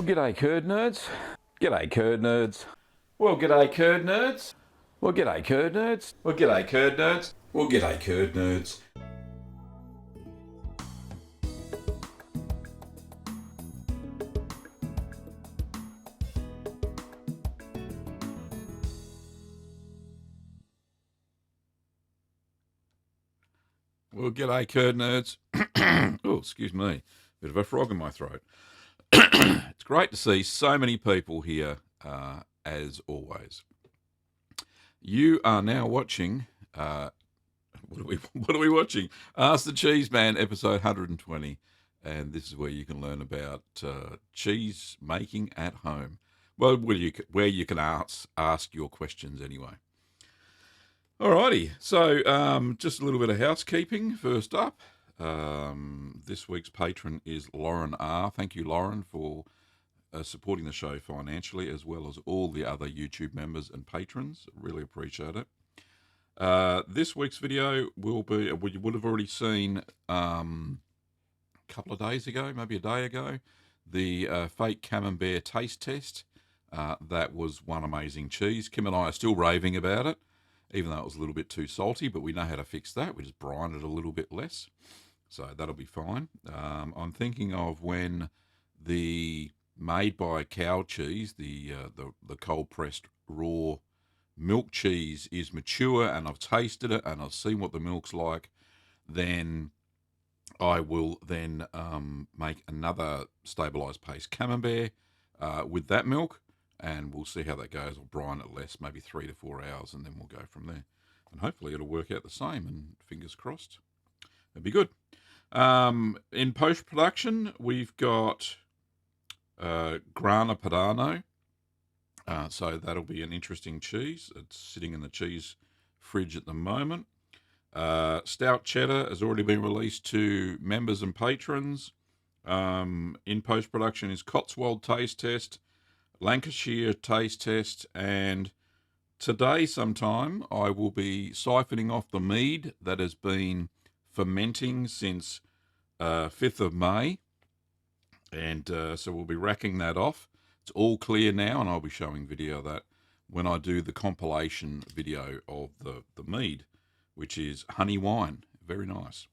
G'day curd nerds. G'day curd nerds. Well, g'day curd nerds. Well, g'day curd nerds. Well, g'day curd nerds. Well, g'day curd nerds. Well, g'day curd nerds. Oh, excuse me. Bit of a frog in my throat. It's great to see so many people here, as always. You are now watching, what are we watching? Ask the Cheeseman, episode 120. And this is where you can learn about cheese making at home. Well, where you can ask your questions anyway. Alrighty, so just a little bit of housekeeping first up. This week's patron is Lauren R. Thank you, Lauren, for supporting the show financially, as well as all the other YouTube members and patrons. Really appreciate it. This week's video will be, well, you would have already seen a couple of days ago, maybe a day ago, the fake camembert taste test. That was one amazing cheese. Kim and I are still raving about it, even though it was a little bit too salty, but we know how to fix that. We just brine it a little bit less, so that'll be fine. I'm thinking of when the made by cow cheese, the cold pressed raw milk cheese is mature and I've tasted it and I've seen what the milk's like, then I will then make another stabilised paste camembert with that milk, and we'll see how that goes. I'll brine it less, maybe 3 to 4 hours, and then we'll go from there. And hopefully it'll work out the same, and fingers crossed. It'd be good. In post-production, we've got Grana Padano. So that'll be an interesting cheese. It's sitting in the cheese fridge at the moment. Stout Cheddar has already been released to members and patrons. In post-production is Cotswold Taste Test, Lancashire Taste Test, and today sometime I will be siphoning off the mead that has been fermenting since 5th of May, and so we'll be racking that off. It's all clear now, and I'll be showing video of that when I do the compilation video of the mead, which is honey wine. Very nice.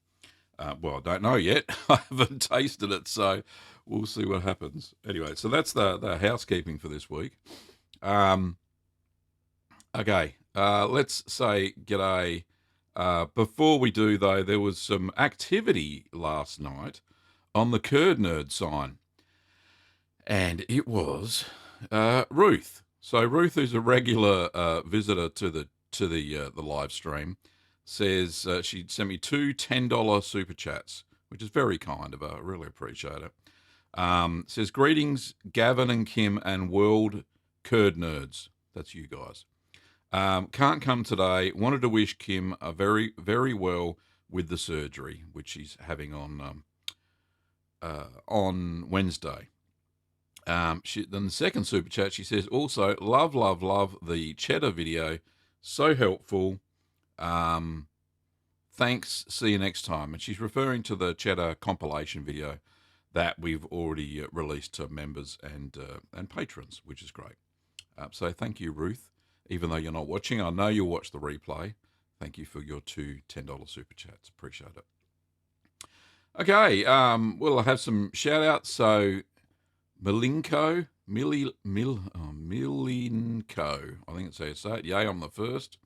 Well, I don't know yet. I haven't tasted it, so we'll see what happens. Anyway, so that's the housekeeping for this week. Okay, let's say g'day. Before we do, though, there was some activity last night on the Curd Nerd sign, and it was Ruth. So Ruth, who's a regular visitor to the live stream, says she sent me two $10 super chats, which is very kind of her. I really appreciate it. Says, greetings, Gavin and Kim and world Curd Nerds. That's you guys. Can't come today. Wanted to wish Kim a very, very well with the surgery, which she's having on Wednesday. Then the second super chat, she says, also, love the cheddar video. So helpful. Thanks. See you next time. And she's referring to the cheddar compilation video that we've already released to members and patrons, which is great. So thank you, Ruth. Even though you're not watching, I know you'll watch the replay. Thank you for your two $10 super chats. Appreciate it. Okay, we'll have some shout-outs. So Milinko, I think it's how you say it. Yay, I'm the first.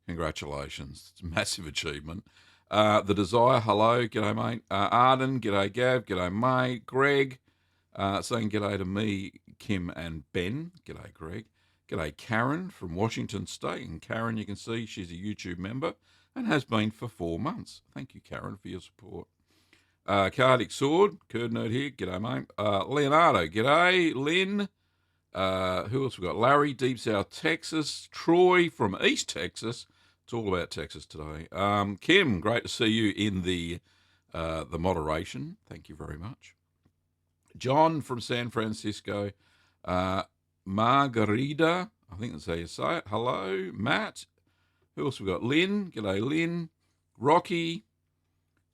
Congratulations. It's a massive achievement. The Desire, hello. G'day, mate. Arden, g'day, Gav. G'day, mate. Greg, saying g'day to me, Kim, and Ben. G'day, Greg. G'day, Karen from Washington State. And Karen, you can see she's a YouTube member and has been for 4 months. Thank you, Karen, for your support. Cardic Sword, Curd Nerd here. G'day, mate. Leonardo, g'day. Lynn. Who else we got? Larry, Deep South, Texas. Troy from East Texas. It's all about Texas today. Kim, great to see you in the moderation. Thank you very much. John from San Francisco. Margarita, I think that's how you say it. Hello. Matt. Who else we got? Lynn. G'day, Lynn. Rocky.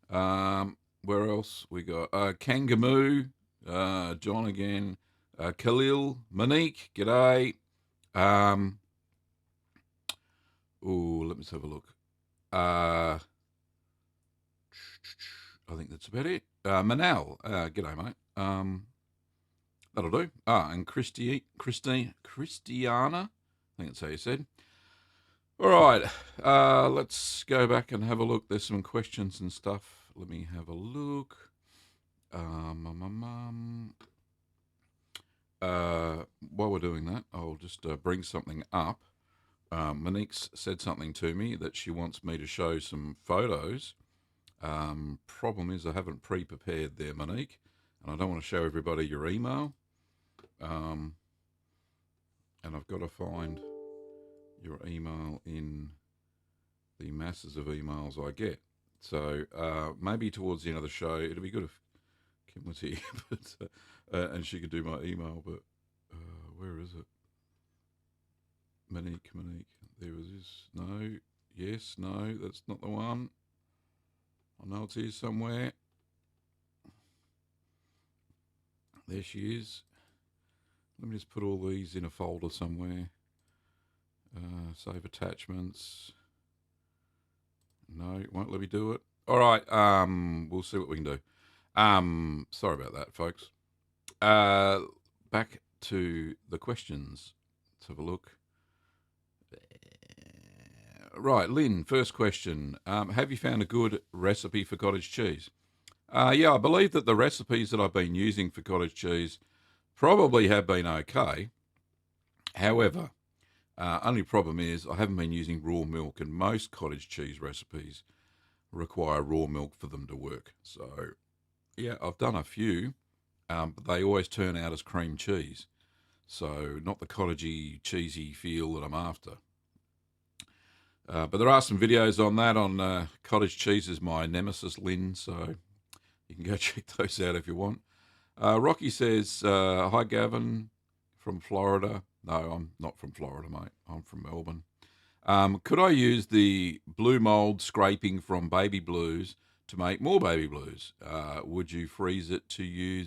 Where else we got? Kangamoo. John again. Khalil, Monique, g'day. Let me have a look. I think that's about it. Manal, g'day, mate. That'll do. And Christiana, I think that's how you said. All right, let's go back and have a look. There's some questions and stuff. Let me have a look. While we're doing that, I'll just bring something up. Monique's said something to me that she wants me to show some photos. Problem is I haven't pre-prepared there, Monique, and I don't want to show everybody your email. And I've got to find your email in the masses of emails I get. So maybe towards the end of the show, it'd be good if Kim was here, but, and she could do my email. But where is it? Monique, there it is. No, yes, no, that's not the one. I know it's here somewhere. There she is. Let me just put all these in a folder somewhere. Save attachments. No, it won't let me do it. All right, we'll see what we can do. Sorry about that, folks. Back to the questions. Let's have a look. Right, Lynn, first question. Have you found a good recipe for cottage cheese? Yeah, I believe that the recipes that I've been using for cottage cheese probably have been okay. However, only problem is I haven't been using raw milk, and most cottage cheese recipes require raw milk for them to work. So, yeah, I've done a few, but they always turn out as cream cheese. So, not the cottagey, cheesy feel that I'm after. But there are some videos on that on Cottage Cheese is my nemesis, Lynn, so you can go check those out if you want. Rocky says, hi, Gavin, from Florida. No, I'm not from Florida, mate. I'm from Melbourne. Could I use the blue mold scraping from baby blues to make more baby blues? Would you freeze it to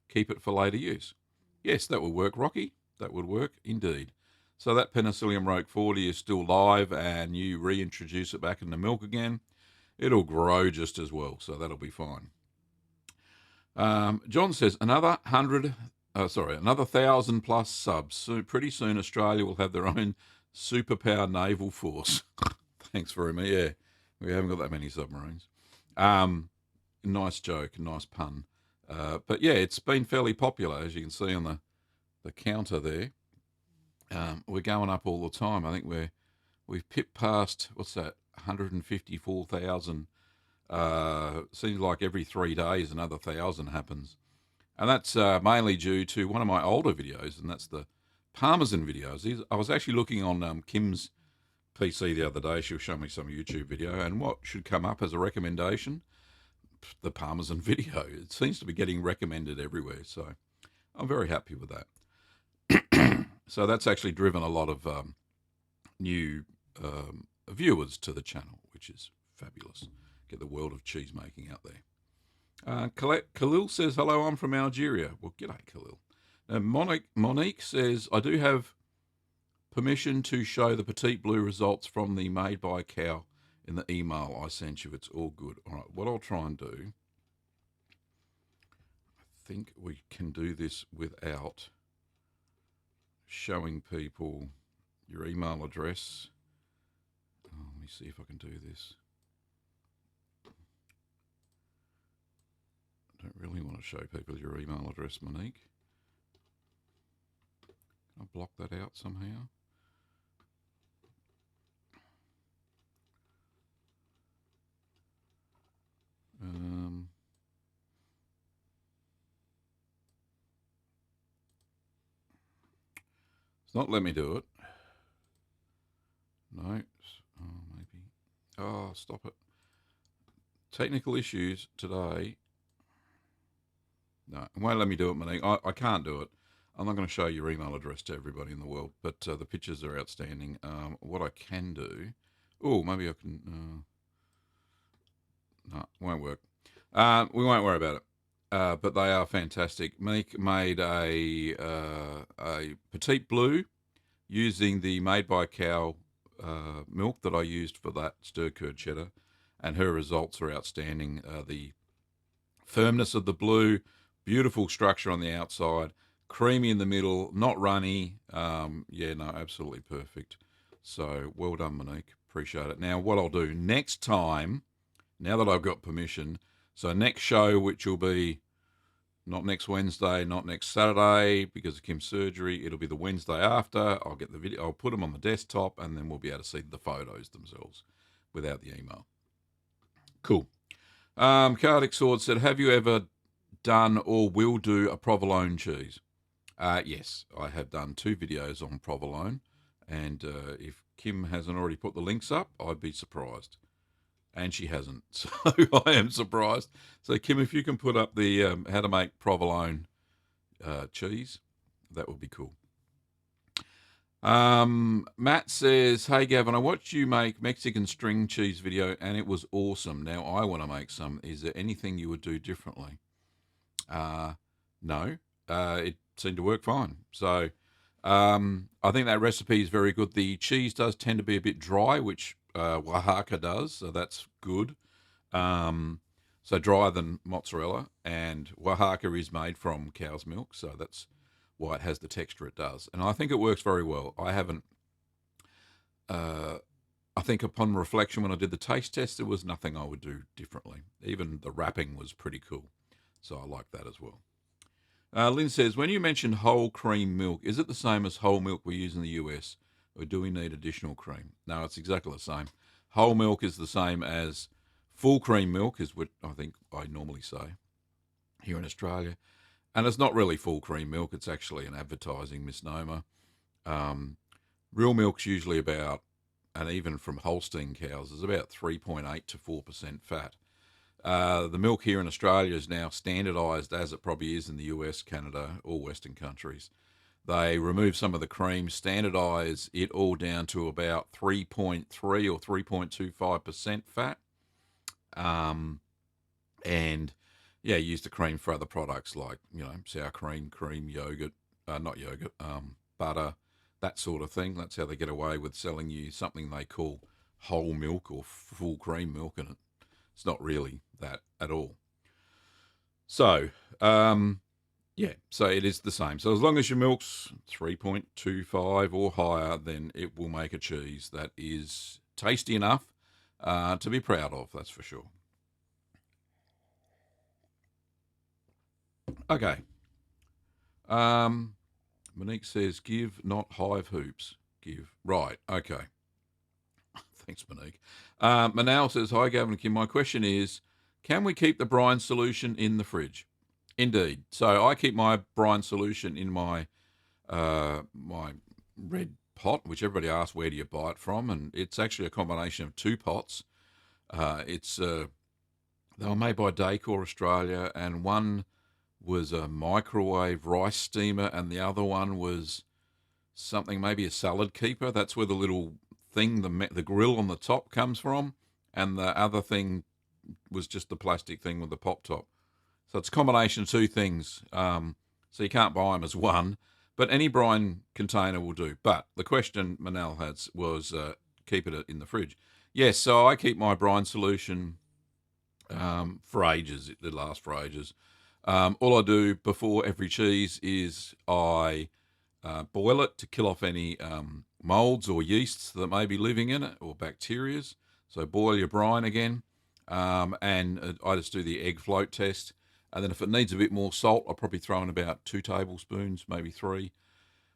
keep it for later use? Yes, that would work, Rocky. That would work indeed. So that Penicillium roqueforti is still live and you reintroduce it back in the milk again, it'll grow just as well, so that'll be fine. John says, another 1,000 plus subs. So pretty soon Australia will have their own superpower naval force. Thanks very much. Yeah, we haven't got that many submarines. Nice joke, nice pun. But yeah, it's been fairly popular, as you can see on the counter there. We're going up all the time. I think we've pipped past, what's that, 154,000. Seems like every 3 days another 1,000 happens. And that's mainly due to one of my older videos, and that's the Parmesan videos. I was actually looking on Kim's PC the other day. She'll show me some YouTube video, and what should come up as a recommendation? The Parmesan video. It seems to be getting recommended everywhere, so I'm very happy with that. So that's actually driven a lot of new viewers to the channel, which is fabulous. Get the world of cheese making out there. Khalil says, hello, I'm from Algeria. Well, g'day, Khalil. Monique says, I do have permission to show the Petite Blue results from the Made by Cow in the email I sent you. It's all good. All right, what I'll try and do, I think we can do this without showing people your email address. Let me see if I can do this. I don't really want to show people your email address, Monique. Can I block that out somehow? It's not letting me do it. No. Maybe. Oh, stop it. Technical issues today. No, it won't let me do it, Monique. I can't do it. I'm not going to show your email address to everybody in the world, but the pictures are outstanding. What I can do... Oh, maybe I can... no, it won't work. We won't worry about it. but they are fantastic. Monique made a petite blue using the made by cow milk that I used for that stir curd cheddar, and her results are outstanding. The firmness of the blue, beautiful structure on the outside, creamy in the middle, not runny. Yeah, no, absolutely perfect. So well done, Monique. Appreciate it. Now, what I'll do next time, now that I've got permission, so next show, which will be not next Wednesday, not next Saturday because of Kim's surgery. It'll be the Wednesday after. I'll get the video. I'll put them on the desktop, and then we'll be able to see the photos themselves without the email. Cool. Cardic Sword said, "Have you ever done or will do a provolone cheese?" Yes, I have done 2 videos on provolone, and if Kim hasn't already put the links up, I'd be surprised. And she hasn't, so I am surprised. So, Kim, if you can put up the how to make provolone cheese, that would be cool. Matt says, "Hey, Gavin, I watched you make Mexican string cheese video, and it was awesome. Now I want to make some. Is there anything you would do differently?" No. It seemed to work fine. So, I think that recipe is very good. The cheese does tend to be a bit dry, which Oaxaca does, so that's good. So drier than mozzarella, and Oaxaca is made from cow's milk, so that's why it has the texture it does. And I think it works very well. I haven't, I think upon reflection, when I did the taste test, there was nothing I would do differently. Even the wrapping was pretty cool, so I like that as well. Lynn says, "When you mentioned whole cream milk, is it the same as whole milk we use in the US, or do we need additional cream?" No, it's exactly the same. Whole milk is the same as full cream milk, is what I think I normally say here in Australia. And it's not really full cream milk, it's actually an advertising misnomer. Real milk's usually about, and even from Holstein cows, is about 3.8 to 4% fat. The milk here in Australia is now standardised, as it probably is in the US, Canada, or Western countries. They remove some of the cream, standardise it all down to about 3.3 or 3.25% fat. And yeah, use the cream for other products like, sour cream, yogurt, not yogurt, butter, that sort of thing. That's how they get away with selling you something they call whole milk or full cream milk, and it's not really that at all. So, yeah, so it is the same. So as long as your milk's 3.25 or higher, then it will make a cheese that is tasty enough to be proud of, that's for sure. Okay. Monique says, "Give, not hive hoops. Give." Right, okay. Thanks, Monique. Manal says, "Hi, Gavin and Kim. My question is, can we keep the brine solution in the fridge?" Indeed. So I keep my brine solution in my my red pot, which everybody asks, where do you buy it from? And it's actually a combination of 2 pots. They were made by Daycore Australia, and one was a microwave rice steamer, and the other one was something, maybe a salad keeper. That's where the little thing, the grill on the top comes from, and the other thing was just the plastic thing with the pop top. So it's a combination of 2 things. So you can't buy them as one, but any brine container will do. But the question Manal had was, keep it in the fridge. Yes, so I keep my brine solution for ages. It lasts for ages. All I do before every cheese is I boil it to kill off any molds or yeasts that may be living in it, or bacterias. So boil your brine again, and I just do the egg float test. And then if it needs a bit more salt, I'll probably throw in about 2 tablespoons, maybe 3,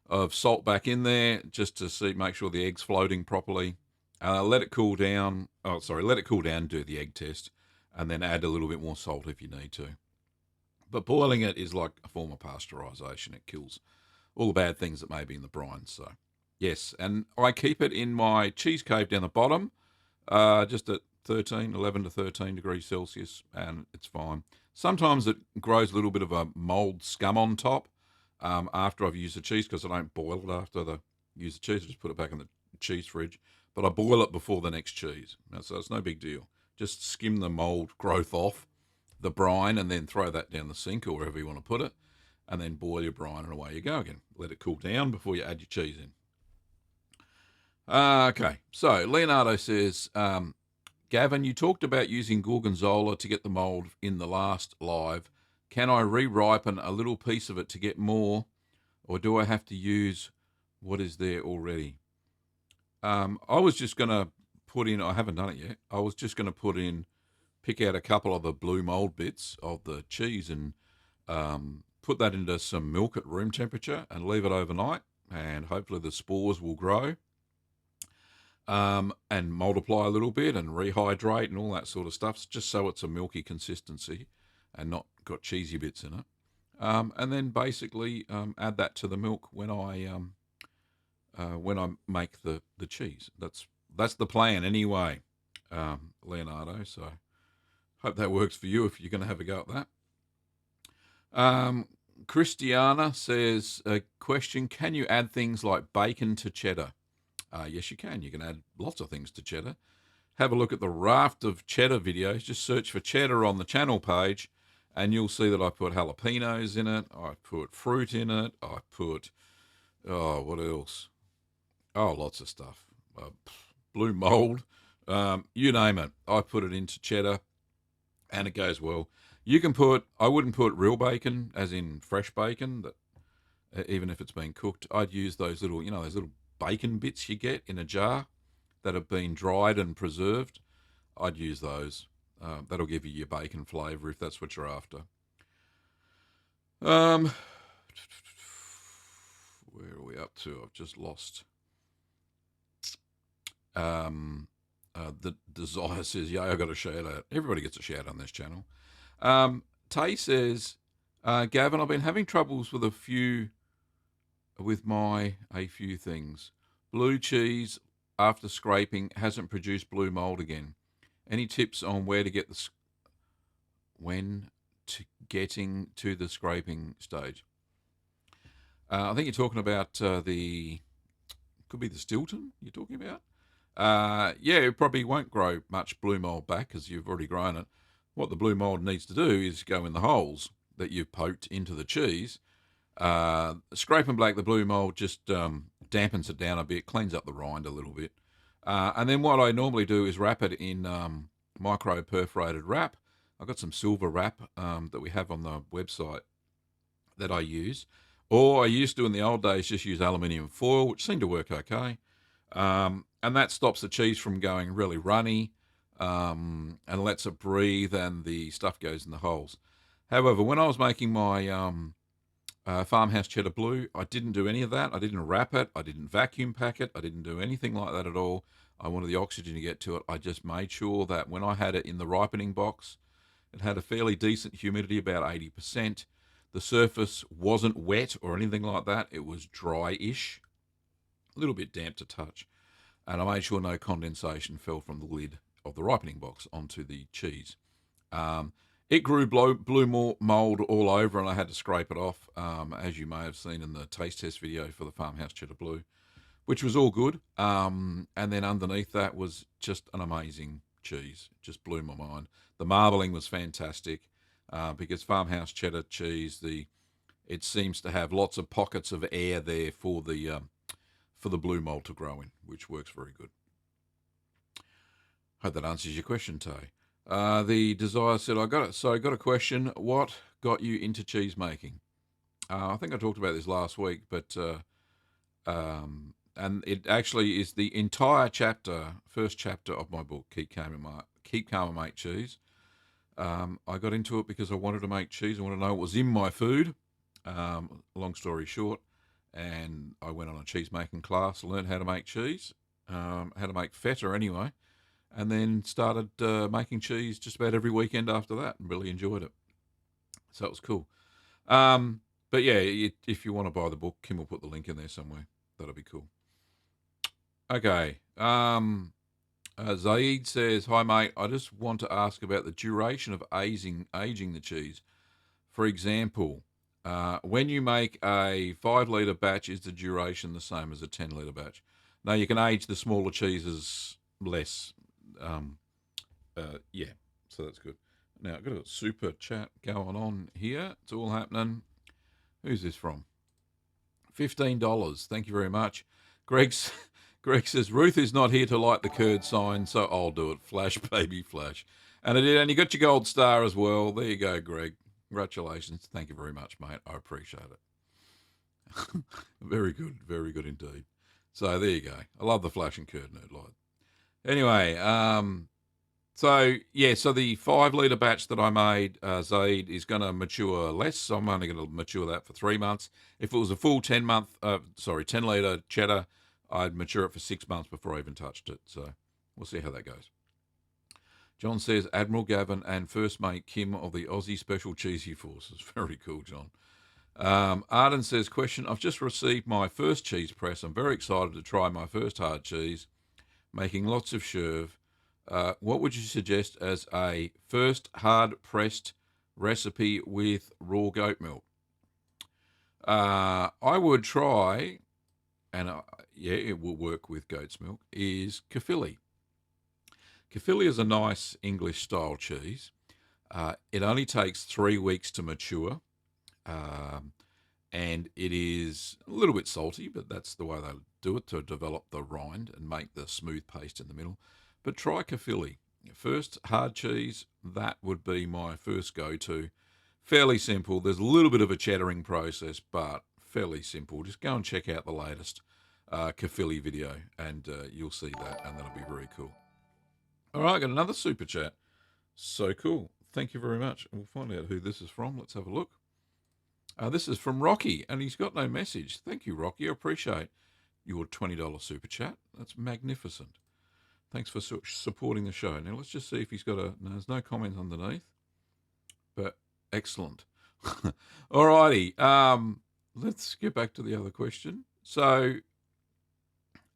of salt back in there, just to make sure the egg's floating properly. Let it cool down. Let it cool down, do the egg test, and then add a little bit more salt if you need to. But boiling it is like a form of pasteurisation. It kills all the bad things that may be in the brine. So, yes, and I keep it in my cheese cave down the bottom, just at 11 to 13 degrees Celsius, and it's fine. Sometimes it grows a little bit of a mould scum on top after I've used the cheese, because I don't boil it after I use the cheese. I just put it back in the cheese fridge. But I boil it before the next cheese. So it's no big deal. Just skim the mould growth off. the brine and then throw that down the sink or wherever you want to put it, and then boil your brine and away you go again. Let it cool down before you add your cheese in. Okay, so Leonardo says, Gavin, you talked about using gorgonzola to get the mold in the last live. Can I re-ripen a little piece of it to get more, or do I have to use what is there already? I was just going to put in, I haven't done it yet, I was just going to pick out a couple of the blue mold bits of the cheese and put that into some milk at room temperature and leave it overnight, and hopefully the spores will grow and multiply a little bit and rehydrate and all that sort of stuff, just so it's a milky consistency and not got cheesy bits in it. And then basically add that to the milk when I make the cheese. That's the plan anyway, Leonardo. So hope that works for you if you're going to have a go at that. Christiana says, a question, can you add things like bacon to cheddar? Yes, you can. You can add lots of things to cheddar. Have a look at the raft of cheddar videos. Just search for cheddar on the channel page, and you'll see that I put jalapenos in it. I put fruit in it. I put, what else? Oh, lots of stuff. Blue mold. You name it. I put it into cheddar, and it goes well. You can I wouldn't put real bacon, as in fresh bacon, that even if it's been cooked. I'd use those little bacon bits you get in a jar that have been dried and preserved. I'd use those. That'll give you your bacon flavour if that's what you're after. Where are we up to? I've just lost. The Desire says, yeah, I got a shout out. Everybody gets a shout on this channel. Tay says, Gavin, I've been having troubles with a few things. Blue cheese after scraping hasn't produced blue mold again. Any tips on getting to the scraping stage? I think you're talking about could be the Stilton you're talking about. Yeah, it probably won't grow much blue mold back because you've already grown it. What the blue mold needs to do is go in the holes that you've poked into the cheese. Scraping back the blue mold just dampens it down a bit, cleans up the rind a little bit. And then what I normally do is wrap it in micro perforated wrap. I've got some silver wrap that we have on the website that I use. Or I used to in the old days just use aluminium foil, which seemed to work okay. And that stops the cheese from going really runny and lets it breathe and the stuff goes in the holes. However, when I was making my farmhouse cheddar blue, I didn't do any of that. I didn't wrap it. I didn't vacuum pack it. I didn't do anything like that at all. I wanted the oxygen to get to it. I just made sure that when I had it in the ripening box, it had a fairly decent humidity, about 80%. The surface wasn't wet or anything like that. It was dry-ish, a little bit damp to touch. And I made sure no condensation fell from the lid of the ripening box onto the cheese. It grew blue mold all over, and I had to scrape it off, as you may have seen in the taste test video for the farmhouse cheddar blue, which was all good. And then underneath that was just an amazing cheese. It just blew my mind. The marbling was fantastic because farmhouse cheddar cheese, it seems to have lots of pockets of air there for the blue mold to grow in, which works very good. Hope that answers your question, Tay. The Desire said, I got a question. What got you into cheese making? I think I talked about this last week, but and it actually is the entire first chapter of my book, Keep Calm and Make Cheese. I got into it because I wanted to make cheese. I wanted to know what was in my food. Long story short, and I went on a cheese making class, learned how to make cheese, how to make feta anyway. And then started making cheese just about every weekend after that and really enjoyed it. So it was cool. But yeah, if you want to buy the book, Kim will put the link in there somewhere. That'll be cool. Okay. Zaid says, hi, mate. I just want to ask about the duration of aging the cheese. For example, when you make a 5-litre batch, is the duration the same as a 10-litre batch? No, you can age the smaller cheeses less. Yeah, so that's good. Now, I've got a super chat going on here. It's all happening. Who's this from? $15. Thank you very much. Greg's, Greg says, Ruth is not here to light the curd sign, so I'll do it. Flash, baby, flash. And I did, and you got your gold star as well. There you go, Greg. Congratulations. Thank you very much, mate. I appreciate it. Very good indeed. So there you go. I love the flashing curd nerd light. Anyway, so the 5 litre batch that I made, Zaid, is going to mature less. So I'm only going to mature that for 3 months. If it was a full 10 litre cheddar, I'd mature it for 6 months before I even touched it. So we'll see how that goes. John says, Admiral Gavin and First Mate Kim of the Aussie Special Cheesy Forces. Very cool, John. Arden says, question, I've just received my first cheese press. I'm very excited to try my first hard cheese, making lots of sherv. What would you suggest as a first hard-pressed recipe with raw goat milk? I would try, and it will work with goat's milk, is Caerphilly. Caerphilly is a nice English-style cheese. It only takes 3 weeks to mature, and it is a little bit salty, but that's the way they do it to develop the rind and make the smooth paste in the middle. But try Caerphilly. First hard cheese, that would be my first go-to. Fairly simple. There's a little bit of a cheddaring process, but fairly simple. Just go and check out the latest Caerphilly video, and you'll see that, and that'll be very cool. All right, got another super chat. So cool. Thank you very much. We'll find out who this is from. Let's have a look. This is from Rocky, and he's got no message. Thank you, Rocky. I appreciate your $20 super chat. That's magnificent. Thanks for supporting the show. Now, let's just see if he's got no, there's no comment underneath, but excellent. All righty. Let's get back to the other question. So,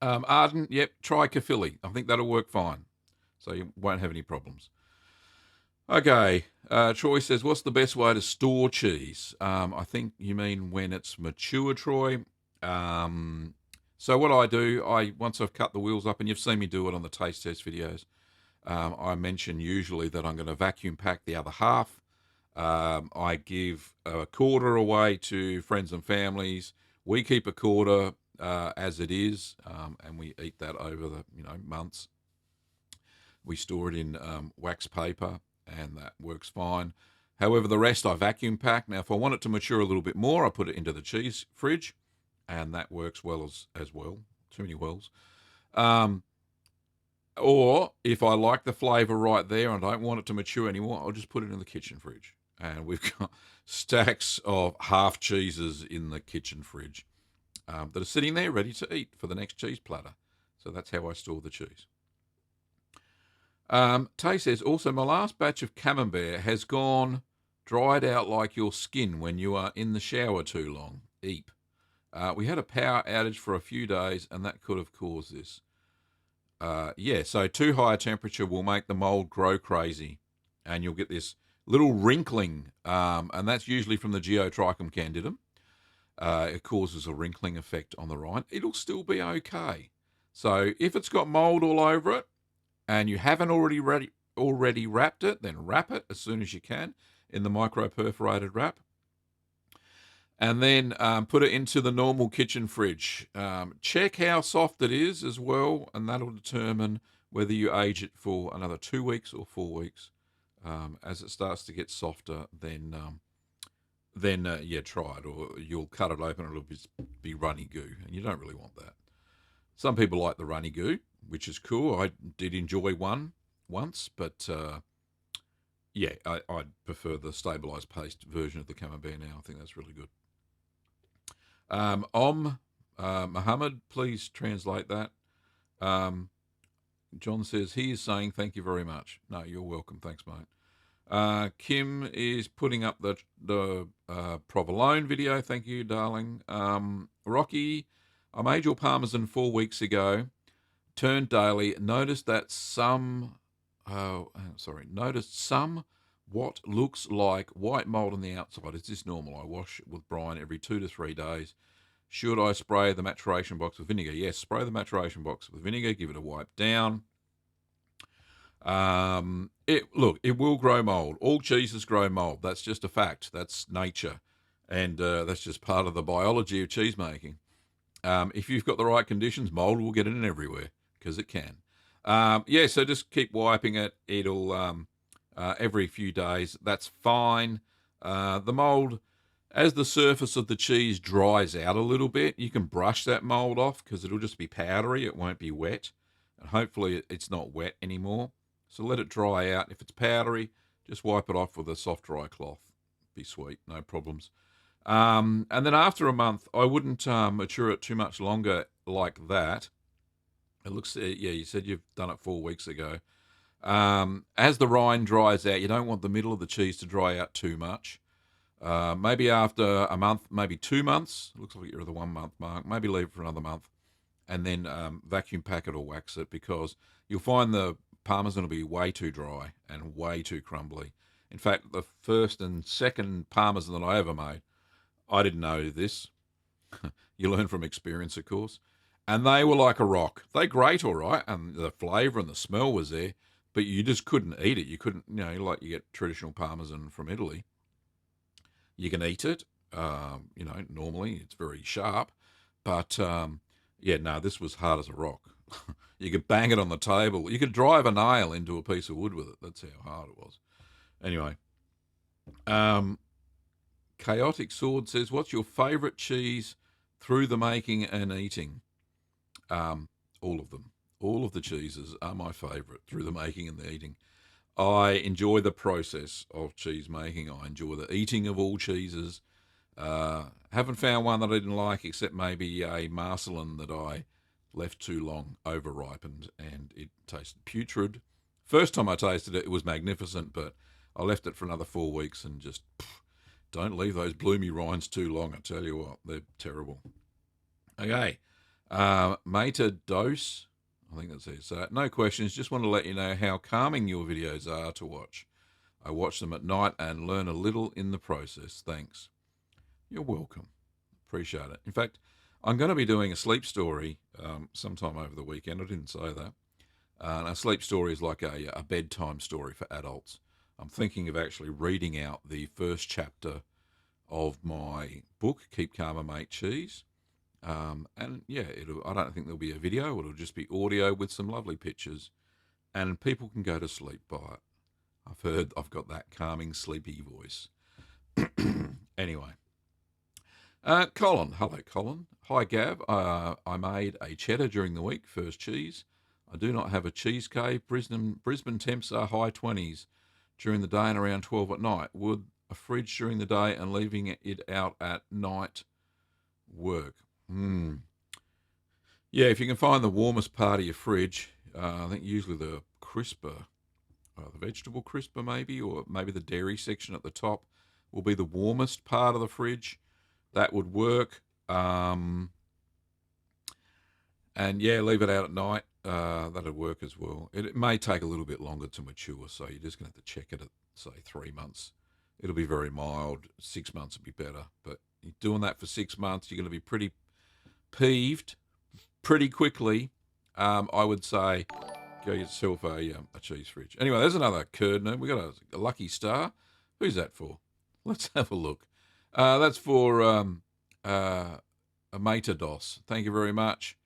Arden, yep, try Caerphilly. I think that'll work fine. So you won't have any problems. Okay, Troy says, what's the best way to store cheese? I think you mean when it's mature, Troy. So what I do, once I've cut the wheels up, and you've seen me do it on the taste test videos, I mention usually that I'm going to vacuum pack the other half. I give a quarter away to friends and families. We keep a quarter as it is, and we eat that over the months. We store it in wax paper, and that works fine. However, the rest I vacuum pack. Now, if I want it to mature a little bit more, I put it into the cheese fridge, and that works well as well. Too many wells. Or if I like the flavour right there and I don't want it to mature anymore, I'll just put it in the kitchen fridge. And we've got stacks of half cheeses in the kitchen fridge that are sitting there ready to eat for the next cheese platter. So that's how I store the cheese. Tay says, also, my last batch of camembert has gone dried out like your skin when you are in the shower too long. Eep. We had a power outage for a few days, and that could have caused this. So too high a temperature will make the mold grow crazy, and you'll get this little wrinkling, and that's usually from the Geotrichum candidum. It causes a wrinkling effect on the rind. It'll still be okay. So if it's got mold all over it, and you haven't already wrapped it, then wrap it as soon as you can in the micro-perforated wrap. And then put it into the normal kitchen fridge. Check how soft it is as well, and that'll determine whether you age it for another 2 weeks or 4 weeks. As it starts to get softer, then try it, or you'll cut it open and it'll be runny goo, and you don't really want that. Some people like the runny goo, which is cool. I did enjoy one once, but I'd prefer the stabilised paste version of the camembert now. I think that's really good. Muhammad, please translate that. John says, he is saying thank you very much. No, you're welcome. Thanks, mate. Kim is putting up the provolone video. Thank you, darling. Rocky, I made your parmesan 4 weeks ago. Turned daily. Noticed some what looks like white mold on the outside. Is this normal? I wash it with brine every 2 to 3 days. Should I spray the maturation box with vinegar? Yes, spray the maturation box with vinegar. Give it a wipe down. It will grow mold. All cheeses grow mold. That's just a fact. That's nature, and that's just part of the biology of cheese making. If you've got the right conditions, mold will get in everywhere because it can. So just keep wiping it. It'll every few days. That's fine. The mold, as the surface of the cheese dries out a little bit, you can brush that mold off because it'll just be powdery. It won't be wet, and hopefully it's not wet anymore. So let it dry out. If it's powdery, just wipe it off with a soft dry cloth. Be sweet, no problems. And then after a month, I wouldn't mature it too much longer like that. It looks, yeah, you said you've done it 4 weeks ago. As the rind dries out, you don't want the middle of the cheese to dry out too much. Maybe after a month, maybe 2 months. Looks like you're at the 1 month mark. Maybe leave it for another month, and then vacuum pack it or wax it because you'll find the parmesan will be way too dry and way too crumbly. In fact, the first and second parmesan that I ever made, I didn't know this. You learn from experience, of course. And they were like a rock. They grate all right, and the flavour and the smell was there, but you just couldn't eat it. You couldn't, like you get traditional parmesan from Italy. You can eat it, normally it's very sharp, but no, this was hard as a rock. You could bang it on the table. You could drive a nail into a piece of wood with it. That's how hard it was. Anyway, Chaotic Sword says, "What's your favourite cheese through the making and eating?" All of them. All of the cheeses are my favourite through the making and the eating. I enjoy the process of cheese making. I enjoy the eating of all cheeses. Haven't found one that I didn't like, except maybe a Marcelin that I left too long, over ripened, and it tasted putrid. First time I tasted it, it was magnificent, but I left it for another 4 weeks and just don't leave those bloomy rinds too long. I tell you what, they're terrible. Okay, Meta Dose, I think that's it. So, no questions. Just want to let you know how calming your videos are to watch. I watch them at night and learn a little in the process. Thanks. You're welcome. Appreciate it. In fact, I'm going to be doing a sleep story sometime over the weekend. I didn't say that. And a sleep story is like a bedtime story for adults. I'm thinking of actually reading out the first chapter of my book, Keep Calm and Make Cheese. And yeah, I don't think there'll be a video. It'll just be audio with some lovely pictures, and people can go to sleep by it. I've heard I've got that calming, sleepy voice. Anyway, Colin. Hello, Colin. Hi, Gav. I made a cheddar during the week, first cheese. I do not have a cheese cave. Brisbane temps are high 20s during the day and around 12 at night. Would a fridge during the day and leaving it out at night work? Yeah, if you can find the warmest part of your fridge, I think usually the crisper, the vegetable crisper maybe, or maybe the dairy section at the top will be the warmest part of the fridge. That would work. And yeah, leave it out at night. That'd work as well. It may take a little bit longer to mature, so you're just going to have to check it at, say, 3 months. It'll be very mild. 6 months would be better. But you're doing that for 6 months, you're going to be pretty peeved pretty quickly. I would say go get yourself a cheese fridge. Anyway, there's another Kerdner. We got a lucky star. Who's that for? Let's have a look. That's for a Metados. Thank you very much.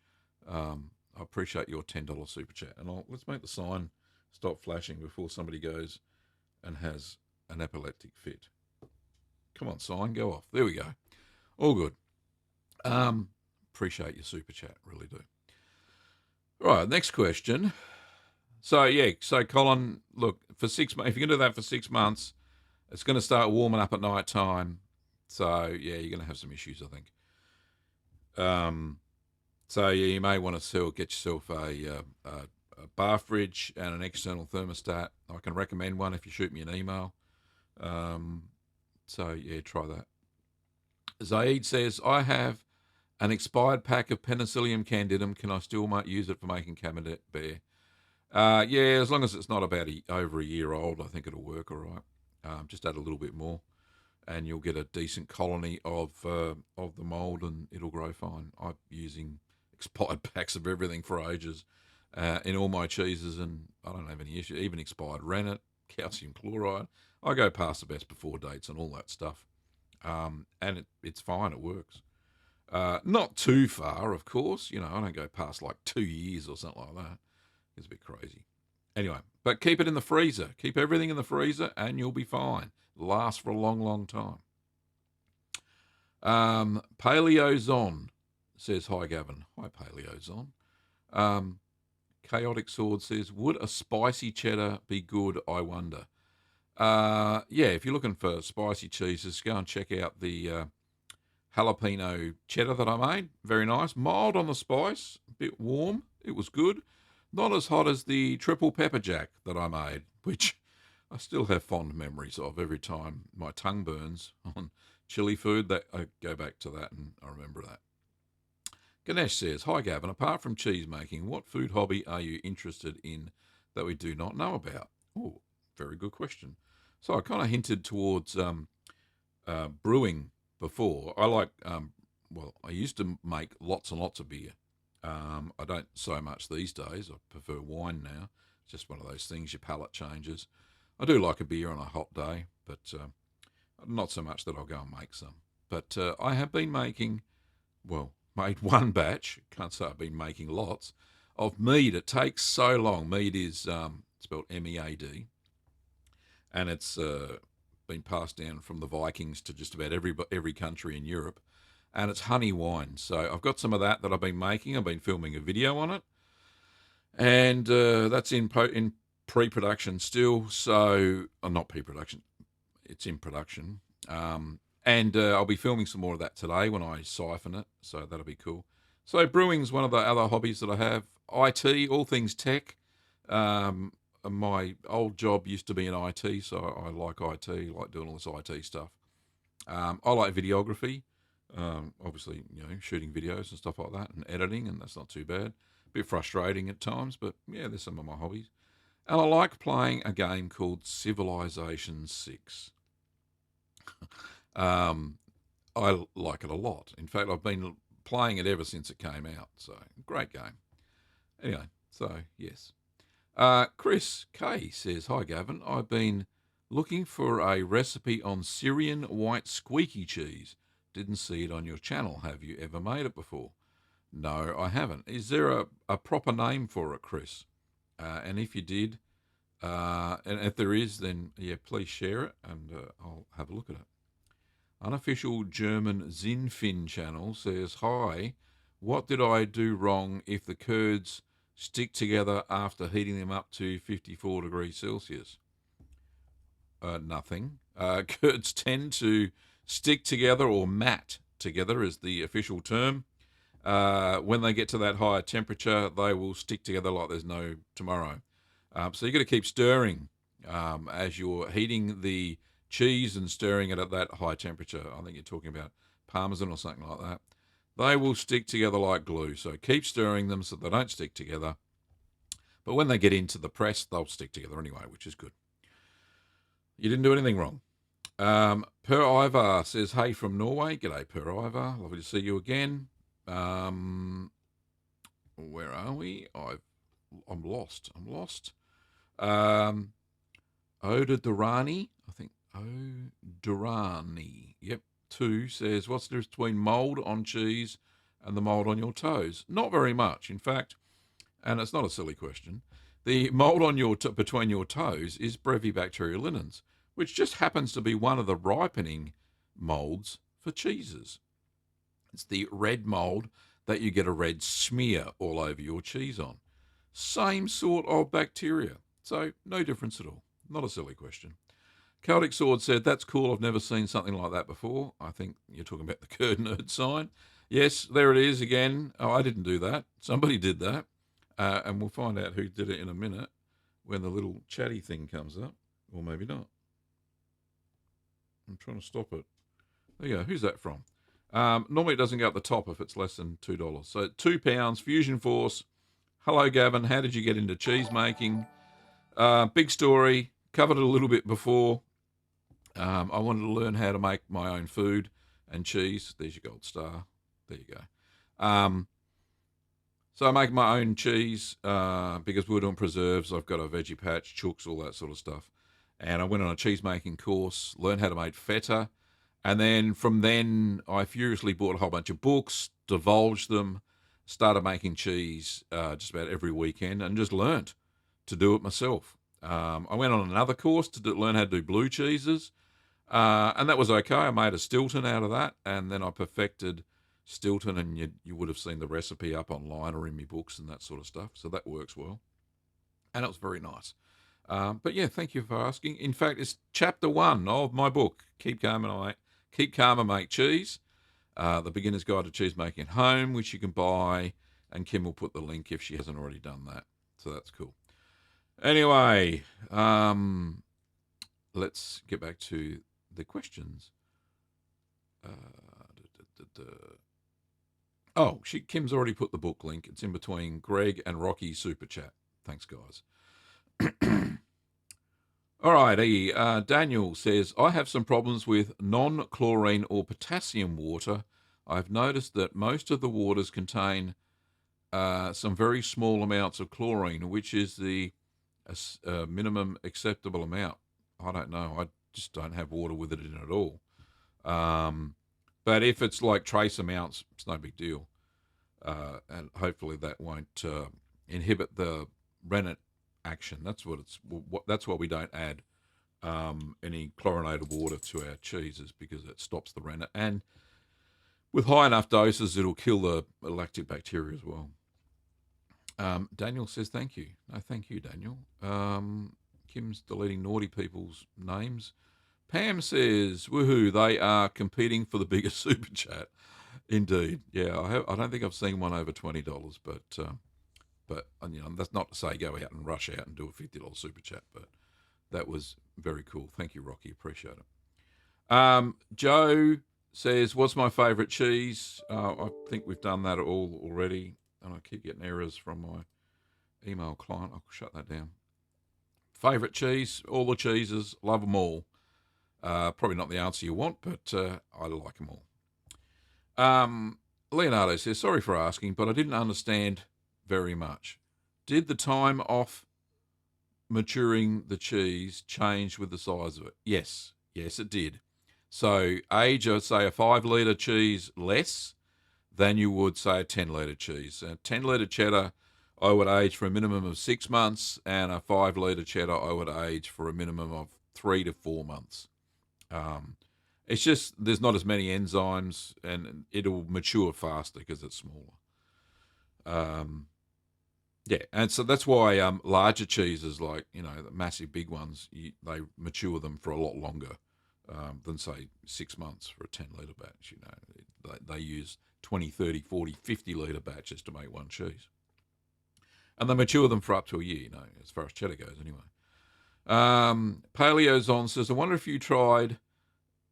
I appreciate your $10 super chat. And let's make the sign stop flashing before somebody goes and has an epileptic fit. Come on, sign, go off. There we go. All good. Appreciate your super chat, really do. Right, next question. So Colin, look, for 6 months, if you can do that for 6 months, it's going to start warming up at night time. So yeah, you're going to have some issues, I think. So yeah, you may want to get yourself a bar fridge and an external thermostat. I can recommend one if you shoot me an email. So yeah, try that. Zaid says, I have an expired pack of Penicillium candidum. Can I still use it for making Cabernet Bear? Yeah, as long as it's not about over a year old, I think it'll work all right. Just add a little bit more, and you'll get a decent colony of the mold, and it'll grow fine. I'm using expired packs of everything for ages. in all my cheeses, and I don't have any issue. Even expired rennet, calcium chloride. I go past the best before dates and all that stuff, and it's fine. It works. Not too far, of course. You know, I don't go past like 2 years or something like that. It's a bit crazy. Anyway, but keep it in the freezer. Keep everything in the freezer, and you'll be fine. Last for a long, long time. Paleozon says, hi, Gavin. Hi, Paleozon. Chaotic Sword says, would a spicy cheddar be good, I wonder? Yeah, if you're looking for spicy cheeses, go and check out the jalapeno cheddar that I made. Very nice. Mild on the spice, a bit warm. It was good. Not as hot as the triple pepper jack that I made, which I still have fond memories of every time my tongue burns on chili food. That I go back to that and I remember that. Ganesh says, hi Gavin, apart from cheese making, what food hobby are you interested in that we do not know about? Oh, very good question. So I kind of hinted towards brewing before. I like, I used to make lots and lots of beer. I don't so much these days. I prefer wine now. It's just one of those things, your palate changes. I do like a beer on a hot day, but not so much that I'll go and make some. But I have been making, made one batch, can't say I've been making lots, of mead. It takes so long. Mead is spelled MEAD, and it's been passed down from the Vikings to just about every country in Europe. And it's honey wine. So I've got some of that I've been making. I've been filming a video on it, and that's in pre-production still. So not pre-production, it's in production. And I'll be filming some more of that today when I siphon it. So that'll be cool. So brewing's one of the other hobbies that I have. IT, all things tech. My old job used to be in IT, so I like IT, like doing all this IT stuff. I like videography. Obviously, shooting videos and stuff like that and editing, and that's not too bad. A bit frustrating at times, but yeah, there's some of my hobbies. And I like playing a game called Civilization 6. I like it a lot. In fact, I've been playing it ever since it came out. So, great game. Anyway, so yes. Chris K says, hi Gavin, I've been looking for a recipe on Syrian white squeaky cheese. Didn't see it on your channel. Have you ever made it before? No, I haven't. Is there a proper name for it, Chris? And if you did, and if there is, then yeah, please share it and I'll have a look at it. Unofficial German Zinfin channel says, hi, what did I do wrong if the curds stick together after heating them up to 54 degrees Celsius? Nothing. Curds tend to stick together, or mat together is the official term. When they get to that higher temperature, they will stick together like there's no tomorrow. So you've got to keep stirring as you're heating the cheese and stirring it at that high temperature. I think you're talking about Parmesan or something like that. They will stick together like glue. So keep stirring them so they don't stick together. But when they get into the press, they'll stick together anyway, which is good. You didn't do anything wrong. Per Ivar says, hey from Norway. G'day, Per Ivar. Lovely to see you again. Where are we? I'm lost. Oda Durrani, I think. Durrani. Yep. 2 says, what's the difference between mold on cheese and the mold on your toes? Not very much. In fact, and it's not a silly question, the mold on between your toes is Brevibacteria linens, which just happens to be one of the ripening molds for cheeses. It's the red mold that you get a red smear all over your cheese on. Same sort of bacteria. So no difference at all. Not a silly question. Celtic Sword said, that's cool. I've never seen something like that before. I think you're talking about the curd nerd sign. Yes, there it is again. Oh, I didn't do that. Somebody did that. And we'll find out who did it in a minute when the little chatty thing comes up. Or maybe not. I'm trying to stop it. There you go. Who's that from? Normally it doesn't go at the top if it's less than $2. So £2, Fusion Force. Hello, Gavin. How did you get into cheese making? Big story. Covered it a little bit before. I wanted to learn how to make my own food and cheese. There's your gold star. There you go. So I make my own cheese because we're doing preserves. I've got a veggie patch, chooks, all that sort of stuff. And I went on a cheese making course, learned how to make feta. And then from then, I furiously bought a whole bunch of books, divulged them, started making cheese just about every weekend, and just learnt to do it myself. I went on another course to learn how to do blue cheeses, and that was okay. I made a Stilton out of that, and then I perfected Stilton, and you would have seen the recipe up online or in my books and that sort of stuff. So that works well, and it was very nice. But yeah, thank you for asking. In fact, it's chapter 1 of my book, Keep Calm and Make Cheese, the Beginner's Guide to Cheese Making at Home, which you can buy, and Kim will put the link if she hasn't already done that. So that's cool. Anyway, let's get back to the questions. Kim's already put the book link. It's in between Greg and Rocky's super chat. Thanks, guys. All right, Daniel says, I have some problems with non-chlorine or potassium water. I've noticed that most of the waters contain some very small amounts of chlorine, which is the minimum acceptable amount. I don't know. I just don't have water with it in at all. But if it's like trace amounts, it's no big deal. And hopefully that won't inhibit the rennet action. That's why we don't add any chlorinated water to our cheeses, because it stops the rennet. And with high enough doses, it'll kill the lactic bacteria as well. Daniel says thank you. No, thank you, Daniel. Kim's deleting naughty people's names. Pam says, woohoo, they are competing for the biggest super chat. Indeed. Yeah, I don't think I've seen one over $20, but that's not to say go out and rush out and do a $50 super chat, but that was very cool. Thank you, Rocky. Appreciate it. Joe says, what's my favourite cheese? I think we've done that all already, and I keep getting errors from my email client. I'll shut that down. Favourite cheese? All the cheeses. Love them all. Probably not the answer you want, but I like them all. Leonardo says, sorry for asking, but I didn't understand very much. Did the time off maturing the cheese change with the size of it? Yes, it did. So age, I'd say a 5 litre cheese less than you would say a 10 litre cheese. A 10 litre cheddar I would age for a minimum of 6 months, and a 5 litre cheddar I would age for a minimum of 3 to 4 months. It's just there's not as many enzymes, and it'll mature faster because it's smaller. And so that's why larger cheeses, like the massive big ones, they mature them for a lot longer than say 6 months for a 10 litre batch. They use 20, 30, 40, 50 litre batches to make one cheese, and they mature them for up to a year. As far as cheddar goes, anyway. Paleozon says, I wonder if you tried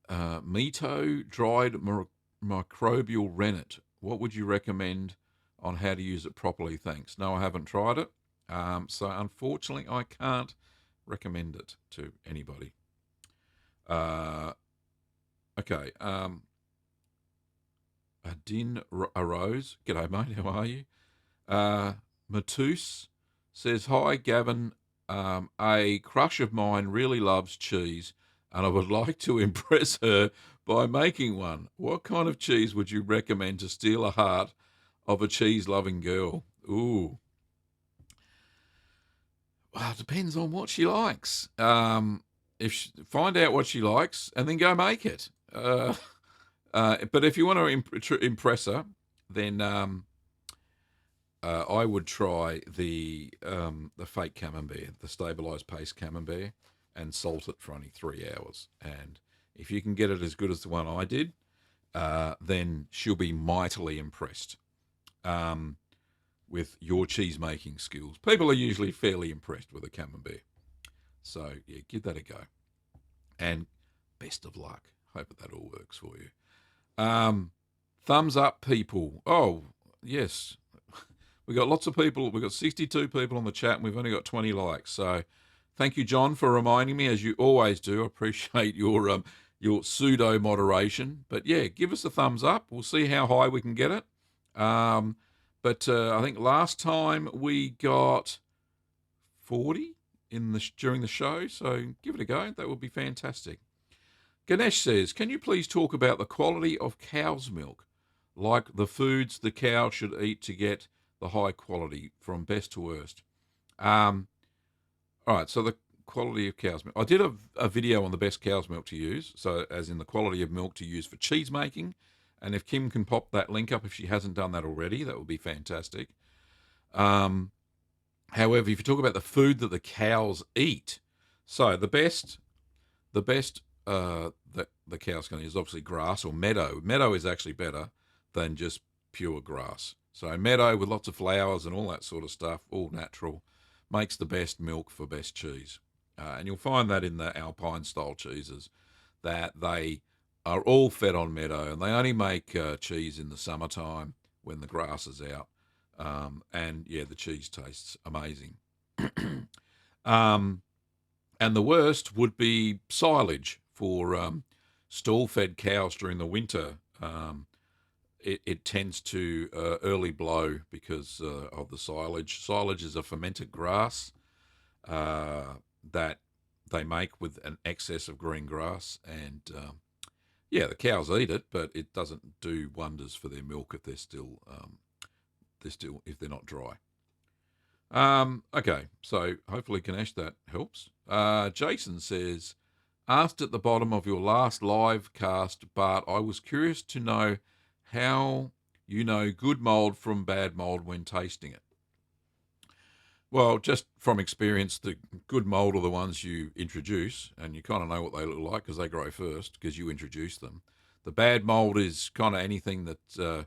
Mito dried microbial rennet. What would you recommend on how to use it properly? Thanks. No, I haven't tried it. So unfortunately, I can't recommend it to anybody. Okay. Adin arose. G'day, mate. How are you? Matus says, hi, Gavin. A crush of mine really loves cheese, and I would like to impress her by making one. What kind of cheese would you recommend to steal a heart of a cheese-loving girl? Ooh. Well, it depends on what she likes. Find out what she likes and then go make it. But if you want to impress her, then I would try the fake camembert, the stabilised paste camembert, and salt it for only 3 hours. And if you can get it as good as the one I did, then she'll be mightily impressed with your cheese making skills. People are usually fairly impressed with a camembert. So, yeah, give that a go. And best of luck. Hope that all works for you. Thumbs up, people. Oh, yes. We've got lots of people. We've got 62 people on the chat, and we've only got 20 likes. So thank you, John, for reminding me, as you always do. I appreciate your pseudo moderation. But yeah, give us a thumbs up. We'll see how high we can get it. But I think last time we got 40 during the show, so give it a go. That would be fantastic. Ganesh says, can you please talk about the quality of cow's milk, like the foods the cow should eat to get the high quality from best to worst? All right, so the quality of cow's milk. I did a video on the best cow's milk to use, so as in the quality of milk to use for cheese making. And if Kim can pop that link up if she hasn't done that already, that would be fantastic. However, if you talk about the food that the cows eat, so the best that the cow's going to use is obviously grass or meadow. Meadow is actually better than just pure grass. So meadow with lots of flowers and all that sort of stuff, all natural, makes the best milk for best cheese. And you'll find that in the Alpine style cheeses, that they are all fed on meadow, and they only make cheese in the summertime when the grass is out. And yeah, the cheese tastes amazing. And the worst would be silage for stall-fed cows during the winter. It tends to early blow because of the silage. Silage is a fermented grass that they make with an excess of green grass, and yeah, the cows eat it, but it doesn't do wonders for their milk if they're still if they're not dry. Okay, so hopefully, Ganesh, that helps. Jason says, asked at the bottom of your last live cast, but I was curious to know how you know good mold from bad mold when tasting it. Well, just from experience, the good mold are the ones you introduce, and you kind of know what they look like because they grow first because you introduce them. The bad mold is kind of anything that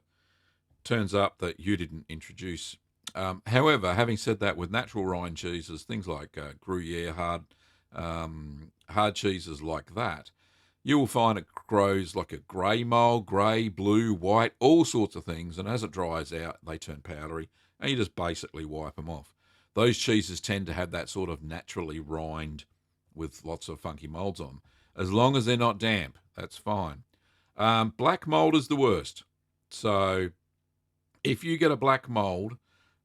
turns up that you didn't introduce. However, having said that, with natural rind cheeses, things like Gruyere, hard cheeses like that, you will find it grows like a grey mold, grey, blue, white, all sorts of things. And as it dries out, they turn powdery, and you just basically wipe them off. Those cheeses tend to have that sort of naturally rind with lots of funky molds on. As long as they're not damp, that's fine. Black mold is the worst. So if you get a black mold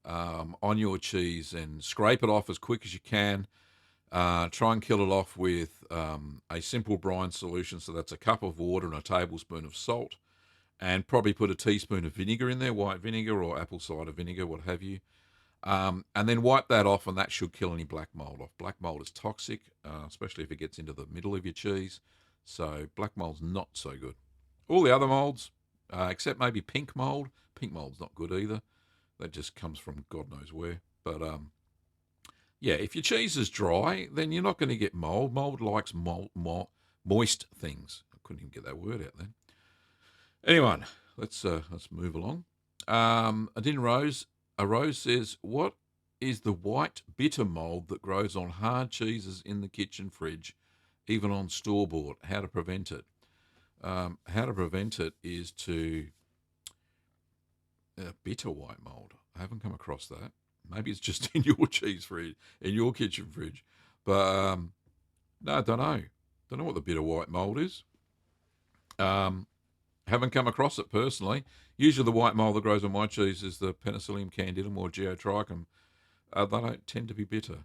on your cheese, and scrape it off as quick as you can. Try and kill it off with a simple brine solution. So that's a cup of water and a tablespoon of salt, and probably put a teaspoon of vinegar in there, white vinegar or apple cider vinegar, what have you. And then wipe that off, and that should kill any black mold off. Black mold is toxic, especially if it gets into the middle of your cheese. So black mold's not so good. All the other molds, except maybe pink mold. Pink mold's not good either. That just comes from God knows where. But yeah, if your cheese is dry, then you're not going to get mold. Mold likes moist things. I couldn't even get that word out then. Anyway, let's move along. Adin Rose says, what is the white bitter mold that grows on hard cheeses in the kitchen fridge, even on store-bought? How to prevent it? How to prevent it is to bitter white mold. I haven't come across that. Maybe it's just in your cheese fridge, in your kitchen fridge. But no, I don't know. Don't know what the bitter white mold is. Haven't come across it personally. Usually the white mold that grows on my cheese is the Penicillium candidum or Geotrichum. They don't tend to be bitter.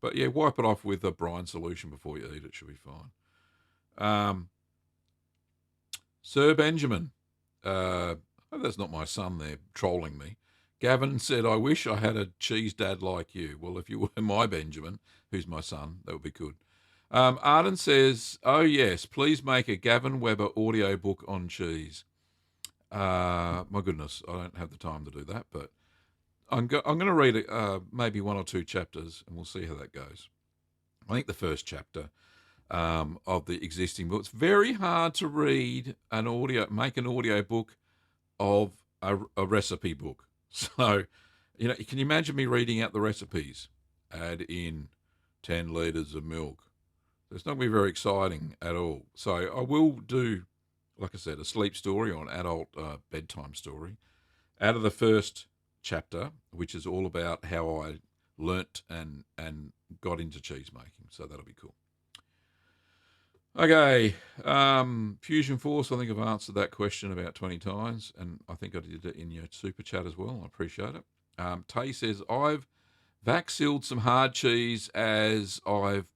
But yeah, wipe it off with a brine solution before you eat it. Should be fine. Sir Benjamin. Oh, that's not my son there trolling me. Gavin said, I wish I had a cheese dad like you. Well, if you were my Benjamin, who's my son, that would be good. Arden says, oh, yes, please make a Gavin Weber audio book on cheese. My goodness, I don't have the time to do that, but I'm going to read maybe one or two chapters, and we'll see how that goes. I think the first chapter of the existing book. It's very hard to read make an audio book of a recipe book. So, can you imagine me reading out the recipes? Add in 10 litres of milk. It's not going to be very exciting at all. So I will do, like I said, a sleep story or an adult bedtime story out of the first chapter, which is all about how I learnt and got into cheese making. So that'll be cool. Okay, Fusion Force, I think I've answered that question about 20 times, and I think I did it in your super chat as well. I appreciate it. Tay says, I've vac sealed some hard cheese as I've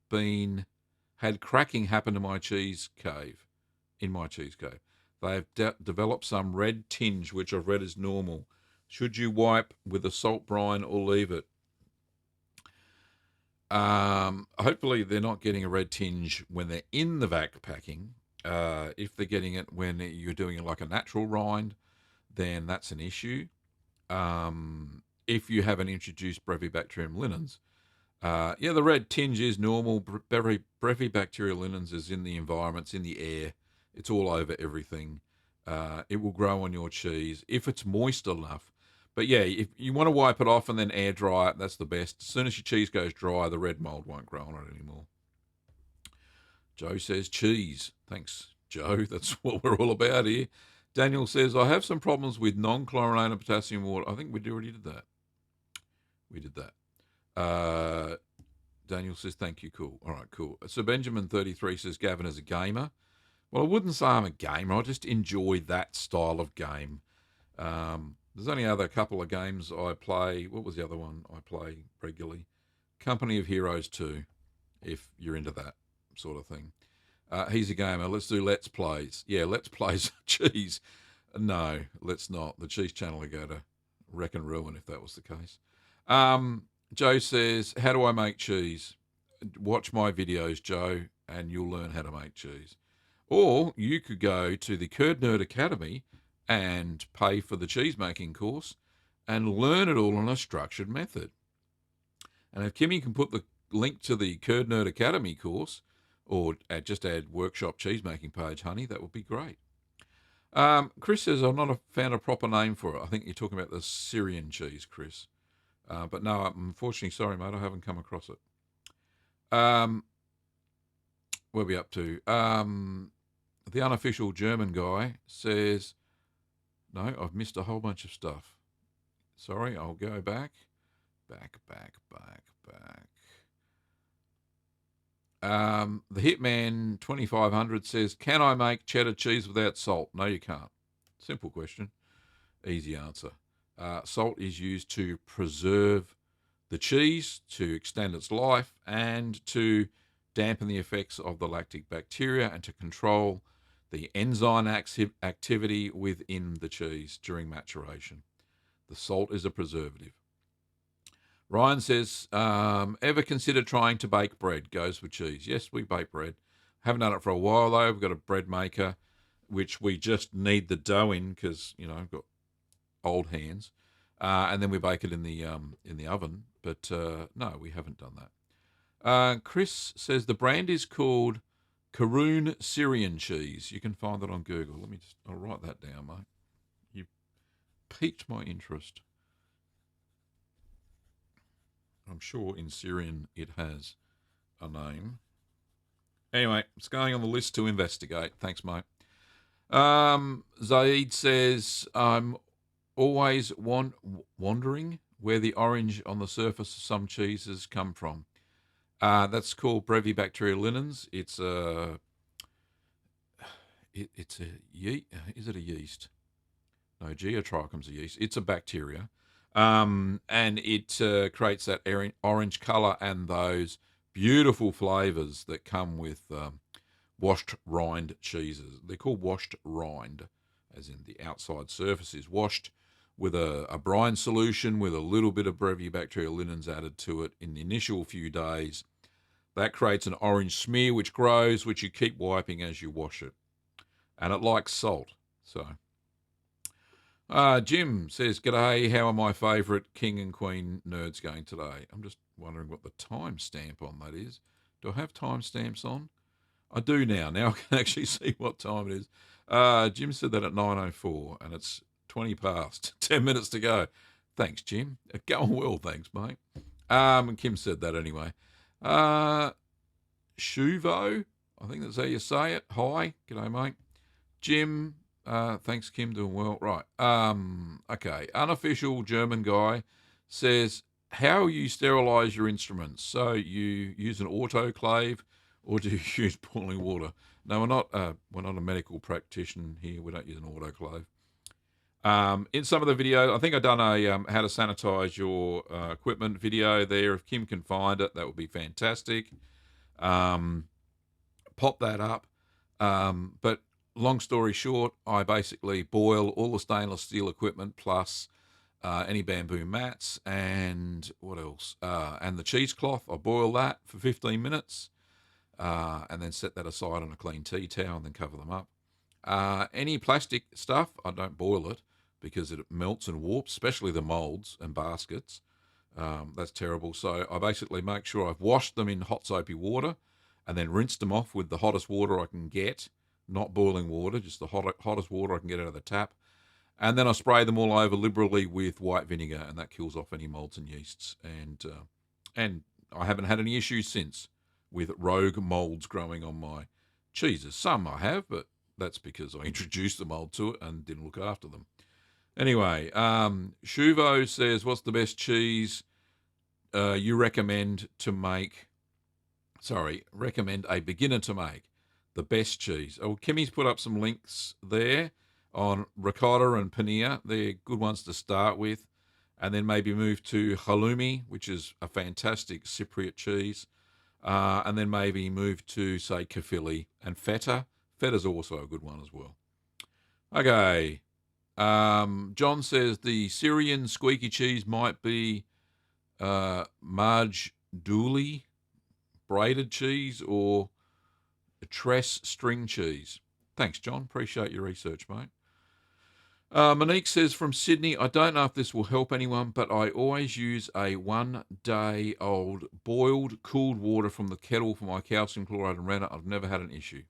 had cracking happen to my cheese cave, in my cheese cave. They've developed some red tinge, which I've read is normal. Should you wipe with a salt brine or leave it? Hopefully they're not getting a red tinge when they're in the vac packing. If they're getting it when you're doing it like a natural rind, then that's an issue. If you haven't introduced Brevibacterium linens, yeah, the red tinge is normal. Brevibacterial linens is in the environment, it's in the air, it's all over everything. It will grow on your cheese if it's moist enough. But yeah, if you want to wipe it off and then air dry it, that's the best. As soon as your cheese goes dry, the red mold won't grow on it anymore. Joe says cheese. Thanks, Joe. That's what we're all about here. Daniel says, I have some problems with non-chlorinated potassium water. I think we already did that. We did that. Daniel says, thank you. Cool. All right, cool. So Benjamin33 says, Gavin is a gamer. Well, I wouldn't say I'm a gamer. I just enjoy that style of game. There's only other couple of games I play. What was the other one I play regularly? Company of Heroes 2, if you're into that sort of thing. He's a gamer. Let's do Let's Plays. Yeah, Let's Plays cheese. No, let's not. The Cheese Channel would go to wreck and ruin if that was the case. Joe says, how do I make cheese? Watch my videos, Joe, and you'll learn how to make cheese. Or you could go to the Curd Nerd Academy and pay for the cheesemaking course and learn it all in a structured method. And if Kimmy can put the link to the Curd Nerd Academy course, or just add workshop cheesemaking page, honey, that would be great. Chris says, I'm not found a proper name for it. I think you're talking about the Syrian cheese, Chris. But no, I'm unfortunately, sorry, mate, I haven't come across it. Where are we up to? The unofficial German guy says, no, I've missed a whole bunch of stuff. Sorry, I'll go back. Back. The Hitman 2500 says, can I make cheddar cheese without salt? No, you can't. Simple question. Easy answer. Salt is used to preserve the cheese, to extend its life, and to dampen the effects of the lactic bacteria and to control the enzyme activity within the cheese during maturation. The salt is a preservative. Ryan says, ever consider trying to bake bread? Goes with cheese. Yes, we bake bread. Haven't done it for a while, though. We've got a bread maker, which we just knead the dough in because, I've got old hands. And then we bake it in the oven. But no, we haven't done that. Chris says the brand is called Karoon Syrian cheese. You can find that on Google. I'll write that down, mate. You piqued my interest. I'm sure in Syrian it has a name. Anyway, it's going on the list to investigate. Thanks, mate. Zaid says, I'm always wondering where the orange on the surface of some cheeses come from. That's called Brevibacterial linens. It's a yeast. Is it a yeast? No, Geotrichum's a yeast. It's a bacteria. And it creates that orange colour and those beautiful flavours that come with washed rind cheeses. They're called washed rind, as in the outside surface is washed with a brine solution with a little bit of Brevibacterial linens added to it in the initial few days. That creates an orange smear which grows, which you keep wiping as you wash it. And it likes salt, so... Jim says, g'day, how are my favourite King and Queen nerds going today? I'm just wondering what the timestamp on that is. Do I have timestamps on? I do now. Now I can actually see what time it is. Jim said that at 9:04, and it's 20 past. 10 minutes to go. Thanks, Jim. Going well, thanks, mate. And Kim said that anyway. Shuvo, I think that's how you say it. Hi, g'day, mate. Jim... thanks, Kim, doing well. Right. Okay. Unofficial German guy says, how you sterilize your instruments. So you use an autoclave or do you use boiling water? No, we're not a medical practitioner here. We don't use an autoclave. In some of the videos, I think I've done a how to sanitize your equipment video there. If Kim can find it, that would be fantastic. Um, Pop that up. But long story short, I basically boil all the stainless steel equipment plus any bamboo mats and what else? And the cheesecloth. I boil that for 15 minutes and then set that aside on a clean tea towel and then cover them up. Any plastic stuff, I don't boil it because it melts and warps, especially the molds and baskets. That's terrible. So I basically make sure I've washed them in hot soapy water and then rinsed them off with the hottest water I can get, not boiling water, just the hottest water I can get out of the tap. And then I spray them all over liberally with white vinegar, and that kills off any molds and yeasts. And I haven't had any issues since with rogue molds growing on my cheeses. Some I have, but that's because I introduced the mold to it and didn't look after them. Anyway, Shuvo says, what's the best cheese you recommend to make? Recommend a beginner to make the best cheese. Oh, Kimmy's put up some links there on ricotta and paneer. They're good ones to start with. And then maybe move to halloumi, which is a fantastic Cypriot cheese. And then maybe move to, say, kefili and feta. Feta's also a good one as well. Okay. John says the Syrian squeaky cheese might be Marj Dooley braided cheese or Tress string cheese. Thanks, John. Appreciate your research, mate. Monique says from Sydney, I don't know if this will help anyone, but I always use a 1 day old boiled cooled water from the kettle for my calcium chloride and rennet. I've never had an issue.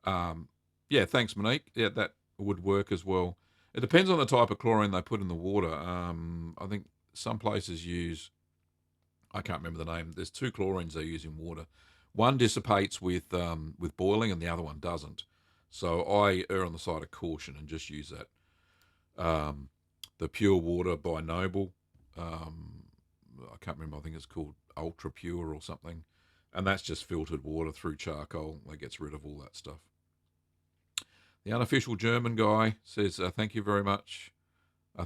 Yeah, thanks, Monique. Yeah, that would work as well. It depends on the type of chlorine they put in the water. I think some places use, I can't remember the name. There's 2 chlorines they use in water. One dissipates with boiling, and the other one doesn't. So I err on the side of caution and just use that. The pure water by Noble. I can't remember. I think it's called Ultra Pure or something, and that's just filtered water through charcoal. That gets rid of all that stuff. The unofficial German guy says, thank you very much.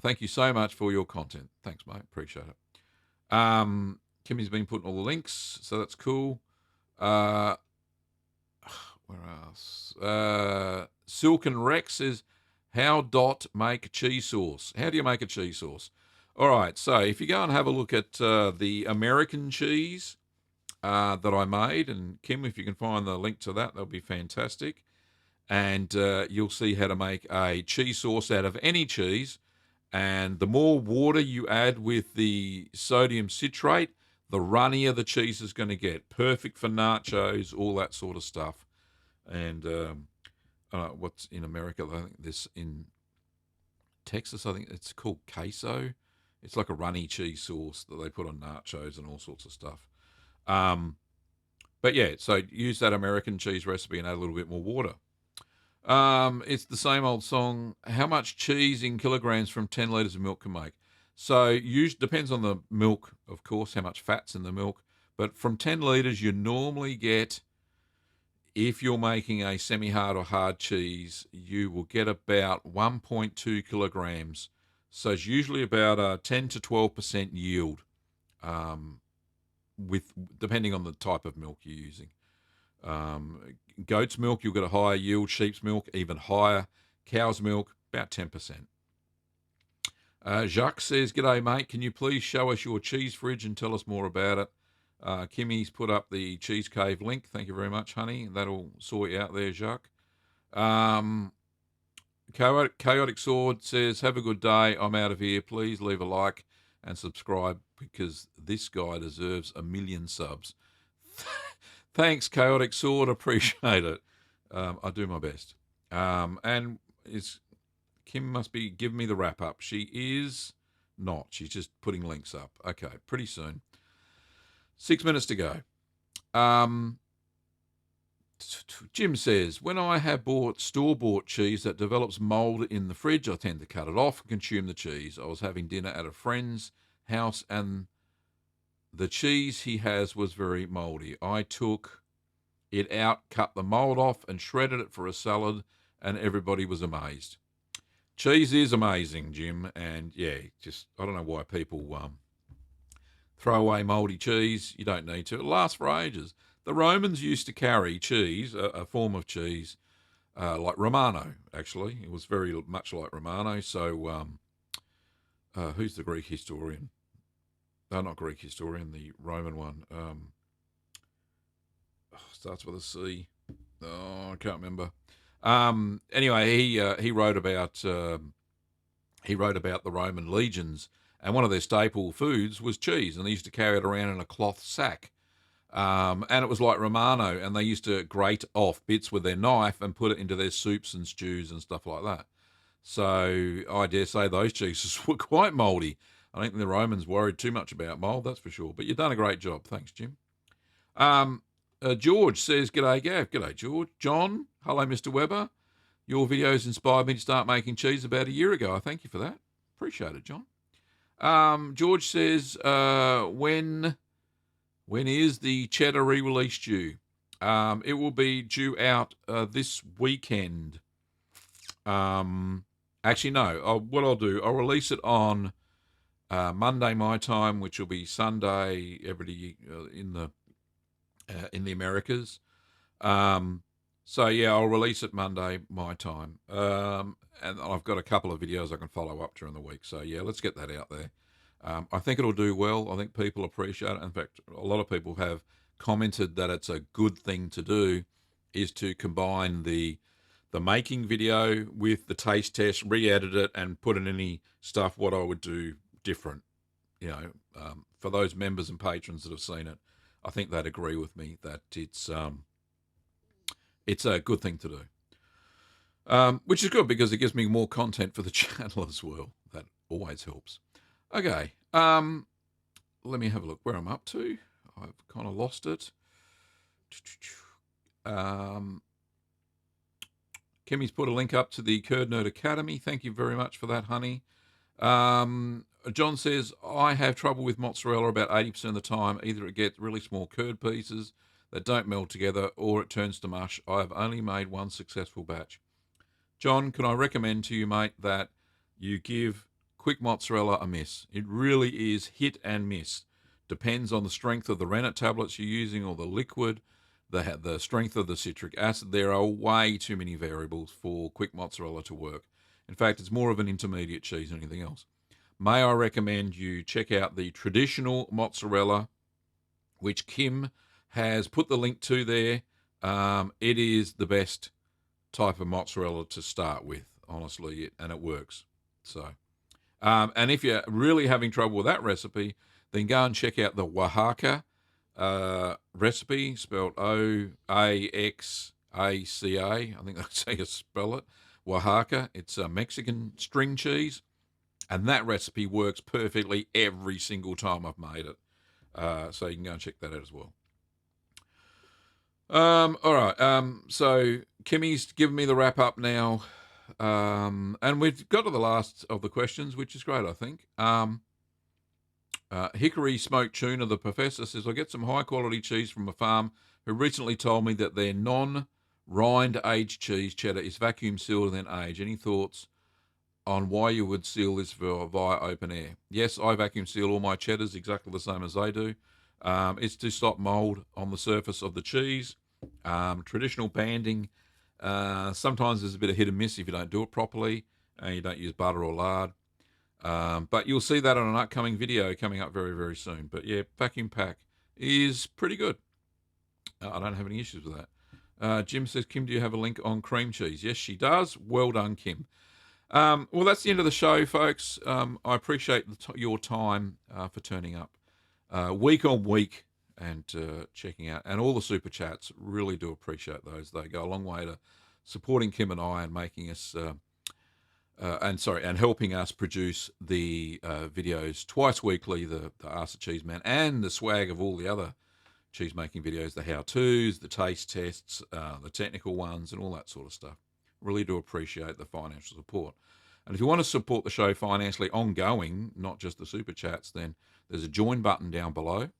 Thank you so much for your content. Thanks, mate. Appreciate it. Kimmy's been putting all the links, so that's cool. Where else? Silken Rex says, how dot make cheese sauce? How do you make a cheese sauce? All right, so if you go and have a look at the American cheese that I made, and Kim, if you can find the link to that, that'll be fantastic. And you'll see how to make a cheese sauce out of any cheese. And the more water you add with the sodium citrate, the runnier the cheese is going to get. Perfect for nachos, all that sort of stuff. And what's in America? I think this in Texas, I think it's called queso. It's like a runny cheese sauce that they put on nachos and all sorts of stuff. But yeah, so use that American cheese recipe and add a little bit more water. It's the same old song. How much cheese in kilograms from 10 litres of milk can make? So depends on the milk, of course, how much fat's in the milk. But from 10 litres, you normally get, if you're making a semi-hard or hard cheese, you will get about 1.2 kilograms. So it's usually about a 10 to 12% yield, depending on the type of milk you're using. Goat's milk, you'll get a higher yield. Sheep's milk, even higher. Cow's milk, about 10%. Jacques says, g'day, mate. Can you please show us your cheese fridge and tell us more about it? Kimmy's put up the Cheese Cave link. Thank you very much, honey. That'll sort you out there, Jacques. Chaotic Sword says, have a good day. I'm out of here. Please leave a like and subscribe because this guy deserves 1 million subs. Thanks, Chaotic Sword. Appreciate it. I do my best. And Kim must be giving me the wrap up. She is not. She's just putting links up. Okay, pretty soon. 6 minutes to go. Jim says, when I have bought store-bought cheese that develops mold in the fridge, I tend to cut it off and consume the cheese. I was having dinner at a friend's house and the cheese he has was very moldy. I took it out, cut the mold off, and shredded it for a salad, and everybody was amazed. Cheese is amazing, Jim, and yeah, just I don't know why people throw away mouldy cheese. You don't need to. It lasts for ages. The Romans used to carry cheese, a form of cheese, like Romano, actually. It was very much like Romano. So, who's the Greek historian? No, not Greek historian, the Roman one. Starts with a C. Oh, I can't remember. Anyway, he wrote about the Roman legions, and one of their staple foods was cheese, and they used to carry it around in a cloth sack. And it was like Romano, and they used to grate off bits with their knife and put it into their soups and stews and stuff like that. So I dare say those cheeses were quite mouldy. I think the Romans worried too much about mould, that's for sure. But you've done a great job. Thanks, Jim. George says, G'day, Gav. G'day, George. John, hello, Mr. Weber. Your videos inspired me to start making cheese about a year ago. I thank you for that. Appreciate it, John. George says, when is the cheddar re-release due? It will be due out this weekend. Actually, no. What I'll do, I'll release it on Monday my time, which will be Sunday in the Americas. So yeah, I'll release it Monday my time. And I've got a couple of videos I can follow up during the week. So yeah, let's get that out there. I think it'll do well. I think people appreciate it. In fact, a lot of people have commented that it's a good thing to do, is to combine the making video with the taste test, re-edit it, and put in any stuff what I would do different. For those members and patrons that have seen it, I think they'd agree with me that it's a good thing to do. Which is good because it gives me more content for the channel as well. That always helps. Okay, let me have a look where I'm up to. I've kind of lost it. Kimmy's put a link up to the Curd Nerd Academy. Thank you very much for that, honey. John says, I have trouble with mozzarella about 80% of the time. Either it gets really small curd pieces that don't meld together or it turns to mush. I have only made one successful batch. John, can I recommend to you, mate, that you give quick mozzarella a miss? It really is hit and miss. Depends on the strength of the rennet tablets you're using or the liquid, the strength of the citric acid. There are way too many variables for quick mozzarella to work. In fact, it's more of an intermediate cheese than anything else. May I recommend you check out the traditional mozzarella, which Kim has put the link to there. It is the best type of mozzarella to start with, honestly, and it works. So, and if you're really having trouble with that recipe, then go and check out the Oaxaca recipe, spelled Oaxaca. I think that's how you spell it. Oaxaca. It's a Mexican string cheese, and that recipe works perfectly every single time I've made it. So you can go and check that out as well. All right. So Kimmy's given me the wrap up now. And we've got to the last of the questions, which is great, I think. Hickory Smoked Tuna, the professor, says, I get some high quality cheese from a farm who recently told me that their non-rind aged cheese cheddar is vacuum sealed and then aged. Any thoughts on why you would seal this via open air? Yes, I vacuum seal all my cheddars exactly the same as they do. It's to stop mold on the surface of the cheese. Traditional banding, sometimes there's a bit of hit and miss if you don't do it properly and you don't use butter or lard. But you'll see that on an upcoming video coming up very, very soon. But yeah, vacuum pack is pretty good. I don't have any issues with that. Jim says, Kim, do you have a link on cream cheese? Yes, she does. Well done, Kim. Well, that's the end of the show, folks. I appreciate your time for turning up week on week and checking out. And all the super chats, really do appreciate those. They go a long way to supporting Kim and I and making us... and helping us produce the videos twice weekly, the Ask the Cheeseman, and the swag of all the other cheesemaking videos, the how-tos, the taste tests, the technical ones, and all that sort of stuff. Really do appreciate the financial support. And if you want to support the show financially ongoing, not just the super chats, then there's a join button down below,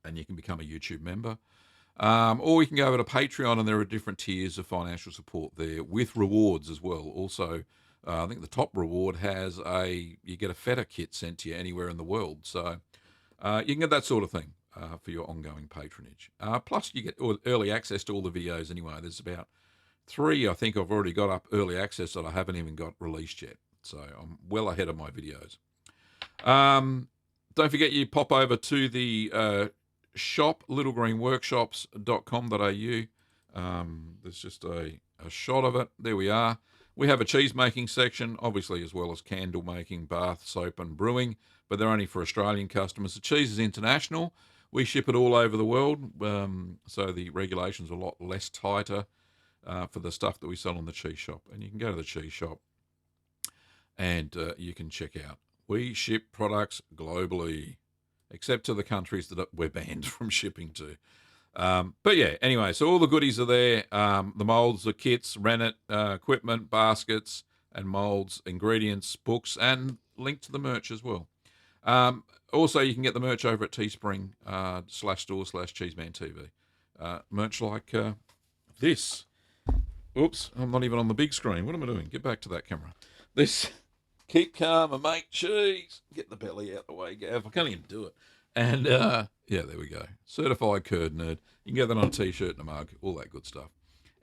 and you can become a YouTube member. Or you can go over to Patreon, and there are different tiers of financial support there with rewards as well. Also, I think the top reward has you get a feta kit sent to you anywhere in the world. So you can get that sort of thing for your ongoing patronage. Plus, you get early access to all the videos anyway. There's about 3, I think I've already got up early access that I haven't even got released yet. So I'm well ahead of my videos. Don't forget you pop over to the shop, littlegreenworkshops.com.au. There's just a shot of it. There we are. We have a cheese making section, obviously, as well as candle making, bath, soap, and brewing, but they're only for Australian customers. The cheese is international. We ship it all over the world, so the regulations are a lot less tighter for the stuff that we sell on the cheese shop. And you can go to the cheese shop and you can check out. We ship products globally, except to the countries that we're banned from shipping to. But yeah, anyway, so all the goodies are there. The molds, the kits, rennet, equipment, baskets, and molds, ingredients, books, and link to the merch as well. Also, you can get the merch over at Teespring /store/Cheeseman TV. Merch like this. Oops, I'm not even on the big screen. What am I doing? Get back to that camera. This, keep calm and make cheese. Get the belly out the way, Gav. I can't even do it. And, yeah, there we go. Certified Curd Nerd. You can get that on a T-shirt and a mug, all that good stuff.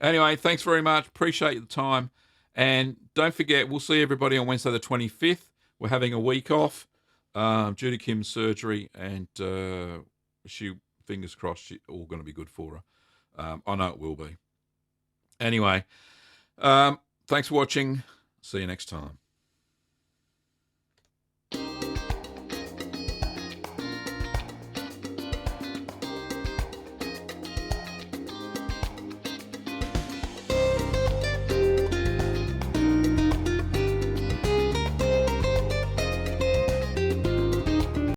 Anyway, thanks very much. Appreciate the time. And don't forget, we'll see everybody on Wednesday the 25th. We're having a week off due to Kim's surgery, and she, fingers crossed, all going to be good for her. I know it will be. Anyway, thanks for watching. See you next time.